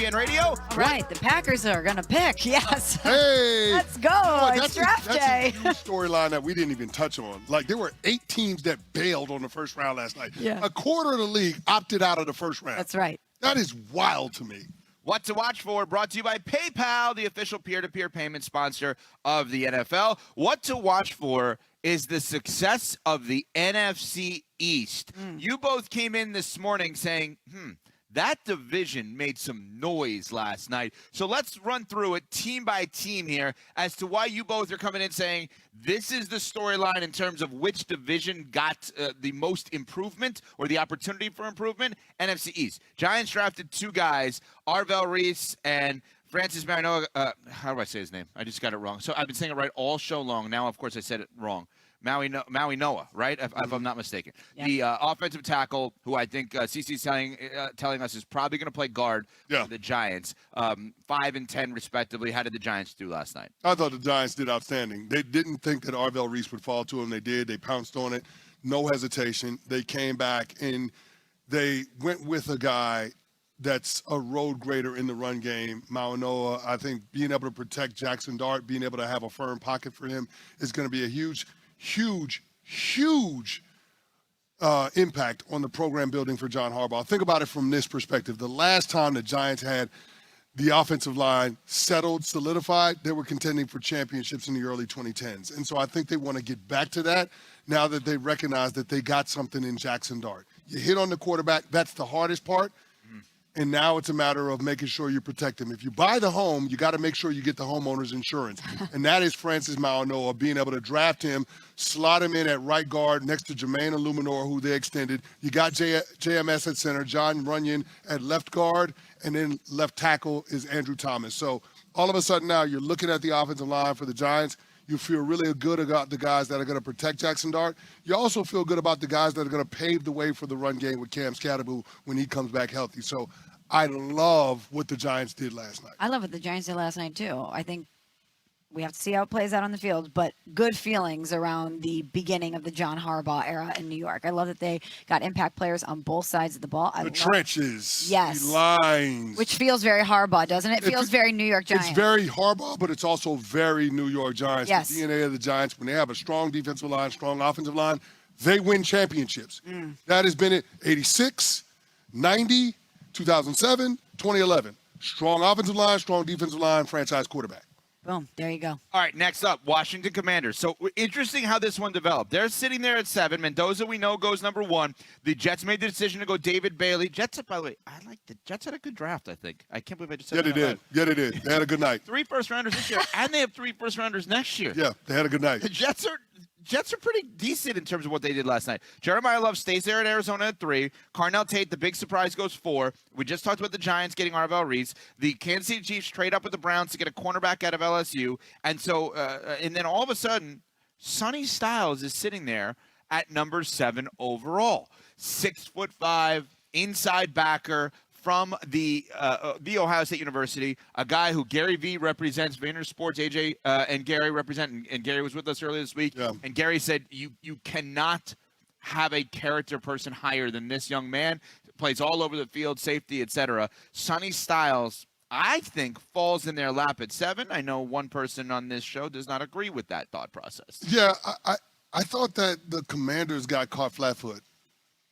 ESPN Radio. All right, the Packers are going to pick. Yes. Hey. Let's go. It's draft day. That's a huge storyline that we didn't even touch on. Like, there were 8 teams that bailed on the first round last night. Yeah. A quarter of the league opted out of the first round. That's right. That is wild to me. What to watch for, brought to you by PayPal, the official peer-to-peer payment sponsor of the NFL. What to watch for is the success of the NFC East. You both came in this morning saying, that division made some noise last night. So let's run through it team by team here as to why you both are coming in saying this is the storyline in terms of which division got the most improvement or the opportunity for improvement. NFC East. Giants drafted 2 guys, Arvell Reese and Francis Mariota. How do I say his name? I just got it wrong. So I've been saying it right all show long. Now, of course, I said it wrong. Maui Noah, right? If I'm not mistaken. Yeah. The offensive tackle, who I think CC's telling us is probably going to play guard for the Giants. 5-10, respectively. How did the Giants do last night? I thought the Giants did outstanding. They didn't think that Arvell Reese would fall to them. They did. They pounced on it. No hesitation. They came back, and they went with a guy that's a road grader in the run game. Noah, I think being able to protect Jackson Dart, being able to have a firm pocket for him is going to be a huge impact on the program building for John Harbaugh. Think about it from this perspective. The last time the Giants had the offensive line settled, solidified, they were contending for championships in the early 2010s. And so I think they want to get back to that now that they recognize that they got something in Jackson Dart. You hit on the quarterback, that's the hardest part. And now it's a matter of making sure you protect him. If you buy the home, you got to make sure you get the homeowner's insurance. And that is Francis Mariota, being able to draft him, slot him in at right guard next to Jermaine Illuminor, who they extended. You got JMS at center, John Runyon at left guard, and then left tackle is Andrew Thomas. So all of a sudden now you're looking at the offensive line for the Giants. You feel really good about the guys that are going to protect Jackson Dart. You also feel good about the guys that are going to pave the way for the run game with Cam Scatterbo when he comes back healthy. So I love what the Giants did last night. I love what the Giants did last night, too. I think we have to see how it plays out on the field, but good feelings around the beginning of the John Harbaugh era in New York. I love that they got impact players on both sides of the ball. The trenches, yes, the lines. Which feels very Harbaugh, doesn't it? It feels very New York Giants. It's very Harbaugh, but it's also very New York Giants. Yes. The DNA of the Giants, when they have a strong defensive line, strong offensive line, they win championships. That has been it 86, 90, 2007, 2011. Strong offensive line, strong defensive line, franchise quarterback. Boom. There you go. All right, next up, Washington Commanders. So interesting how this one developed. They're sitting there at 7. Mendoza, we know, goes number 1. The Jets made the decision to go David Bailey. Jets, by the way, I like the Jets had a good draft, I think. I can't believe I just said that. Yeah, they did. They had a good night. 3 first-rounders this year, and they have 3 first-rounders next year. Yeah, they had a good night. The Jets are pretty decent in terms of what they did last night. Jeremiah Love stays there at Arizona at 3. Carnell Tate, the big surprise, goes 4. We just talked about the Giants getting Arvell Reese. The Kansas City Chiefs trade up with the Browns to get a cornerback out of LSU. And so, and then all of a sudden, Sonny Styles is sitting there at number 7 overall. 6'5", inside backer, from the Ohio State University, a guy who Gary V represents, Vayner Sports, AJ and Gary represent, and Gary was with us earlier this week. Yeah. And Gary said, you cannot have a character person higher than this young man. Plays all over the field, safety, etc. Sonny Styles, I think, falls in their lap at 7. I know one person on this show does not agree with that thought process. Yeah, I thought that the Commanders got caught flat-footed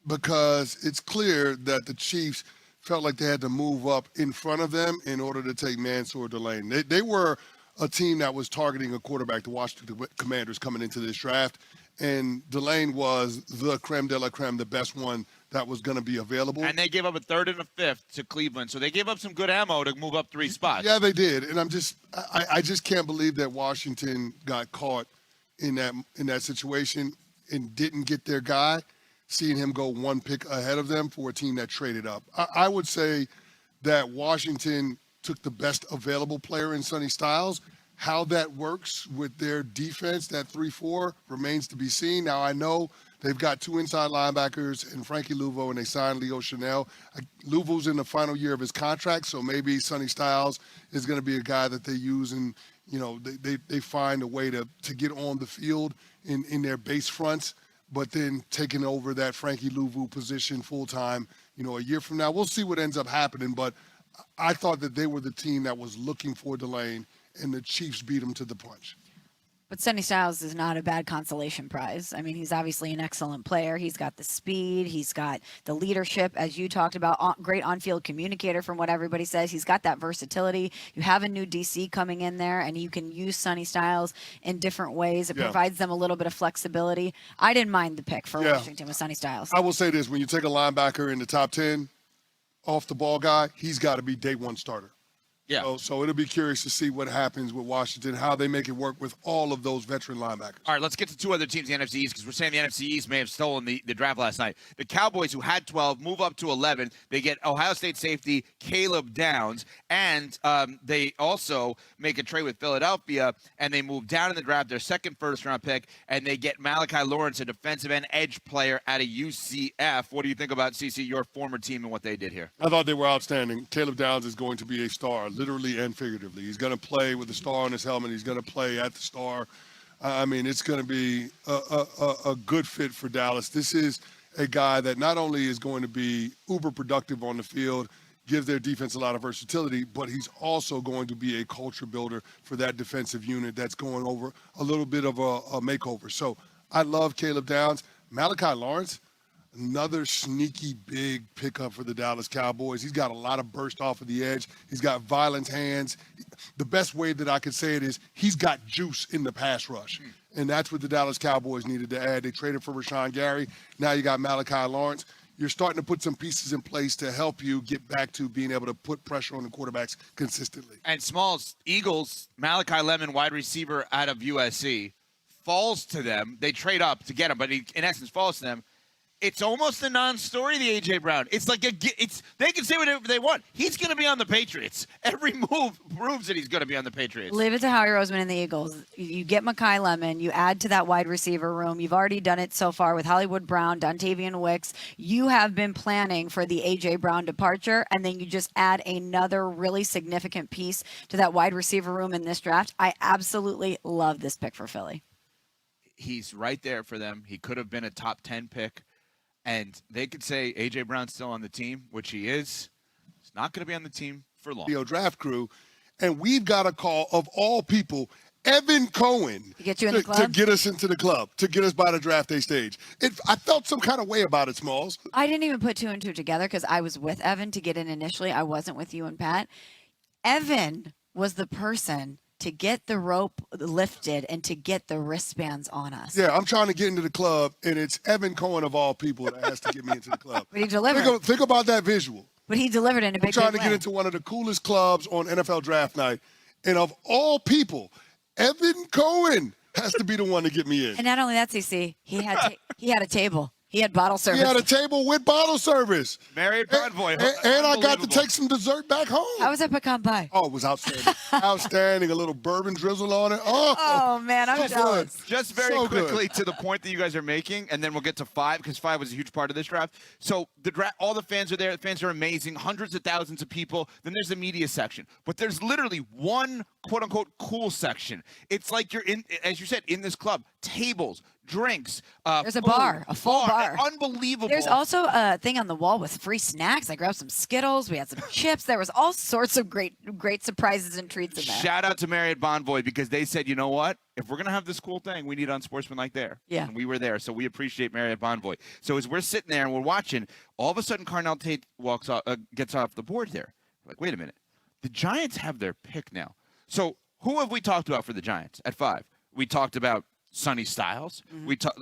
because it's clear that the Chiefs felt like they had to move up in front of them in order to take Mansour Delane. They were a team that was targeting a quarterback, the Washington Commanders, coming into this draft, and Delane was the creme de la creme, the best one that was going to be available. And they gave up a 3rd and a 5th to Cleveland, so they gave up some good ammo to move up 3 spots. Yeah, they did, and I just can't believe that Washington got caught in that situation and didn't get their guy, seeing him go 1 pick ahead of them for a team that traded up. I would say that Washington took the best available player in Sonny Styles. How that works with their defense, that 3-4, remains to be seen. Now, I know they've got 2 inside linebackers in Frankie Louvo, and they signed Leo Chanel. Louvo's in the final year of his contract, so maybe Sonny Styles is going to be a guy that they use, and they find a way to get on the field in their base fronts, but then taking over that Frankie Louvu position full-time, a year from now. We'll see what ends up happening, but I thought that they were the team that was looking for the lane, and the Chiefs beat them to the punch. But Sonny Styles is not a bad consolation prize. I mean, he's obviously an excellent player. He's got the speed. He's got the leadership, as you talked about, great on-field communicator from what everybody says. He's got that versatility. You have a new DC coming in there, and you can use Sonny Styles in different ways. It provides them a little bit of flexibility. I didn't mind the pick for Washington with Sonny Styles. I will say this. When you take a linebacker in the top 10, off-the-ball guy, he's got to be day one starter. Yeah. So it'll be curious to see what happens with Washington, how they make it work with all of those veteran linebackers. All right, let's get to two other teams in the NFC East because we're saying the NFC East may have stolen the draft last night. The Cowboys, who had 12, move up to 11. They get Ohio State safety Caleb Downs, and they also make a trade with Philadelphia, and they move down in the draft, their second first-round pick, and they get Malachi Lawrence, a defensive end edge player out of UCF. What do you think about, CC, your former team and what they did here? I thought they were outstanding. Caleb Downs is going to be a star, literally and figuratively. He's going to play with the star on his helmet. He's going to play at the star. I mean, it's going to be a good fit for Dallas. This is a guy that not only is going to be uber productive on the field, gives their defense a lot of versatility, but he's also going to be a culture builder for that defensive unit that's going over a little bit of a makeover. So I love Caleb Downs. Malachi Lawrence, another sneaky big pickup for the Dallas Cowboys. He's got a lot of burst off of the edge. He's got violent hands. The best way that I could say it is he's got juice in the pass rush. And that's what the Dallas Cowboys needed to add. They traded for Rashawn Gary. Now you got Malachi Lawrence. You're starting to put some pieces in place to help you get back to being able to put pressure on the quarterbacks consistently. And Smalls, Eagles, Malachi Lemon, wide receiver out of USC, falls to them. They trade up to get him, but he, in essence, falls to them. It's almost a non-story, the A.J. Brown. It's like they can say whatever they want. He's going to be on the Patriots. Every move proves that he's going to be on the Patriots. Leave it to Howie Roseman and the Eagles. You get Mekhi Lemon. You add to that wide receiver room. You've already done it so far with Hollywood Brown, Dontavian Wicks. You have been planning for the A.J. Brown departure, and then you just add another really significant piece to that wide receiver room in this draft. I absolutely love this pick for Philly. He's right there for them. He could have been a top 10 pick. And they could say A.J. Brown's still on the team, which he is. He's not going to be on the team for long. Draft crew, and we've got a call of all people, Evan Cohen, to get you in the club? To get us into the club, to get us by the draft day stage. I felt some kind of way about it, Smalls. I didn't even put two and two together because I was with Evan to get in initially. I wasn't with you and Pat. Evan was the person to get the rope lifted and to get the wristbands on us. Yeah, I'm trying to get into the club, and it's Evan Cohen of all people that has to get me into the club. But he delivered. Think about that visual. But he delivered in a big way. I'm trying to get into one of the coolest clubs on NFL Draft Night, and of all people, Evan Cohen has to be the one to get me in. And not only that, CC, he had a table. He had bottle service. He had a table with bottle service. Marriott Convoy. And I got to take some dessert back home. How was that pecan pie? Oh, it was outstanding. Outstanding. A little bourbon drizzle on it. Oh man, I'm jealous. Good. Just very So quickly good. to the point that you guys are making, and then we'll get to 5 because 5 was a huge part of this draft. So the draft, all the fans are there. The fans are amazing. Hundreds of thousands of people. Then there's the media section, but there's literally one quote unquote cool section. It's like you're in, as you said, in this club. Tables, drinks. There's a bar, a full bar. Unbelievable. There's also a thing on the wall with free snacks. I grabbed some Skittles. We had some chips. There was all sorts of great surprises and treats in there. Shout out to Marriott Bonvoy because they said, you know what? If we're going to have this cool thing, we need unsportsmanlike there. Yeah. And we were there, so we appreciate Marriott Bonvoy. So as we're sitting there and we're watching, all of a sudden Carnell Tate gets off the board there. Like, wait a minute. The Giants have their pick now. So who have we talked about for the Giants at 5? We talked about Sonny Styles,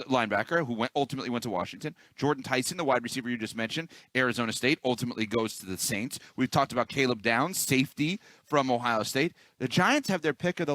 linebacker, who ultimately went to Washington. Jordan Tyson, the wide receiver you just mentioned, Arizona State, ultimately goes to the Saints. We've talked about Caleb Downs, safety from Ohio State. The Giants have their pick of the list.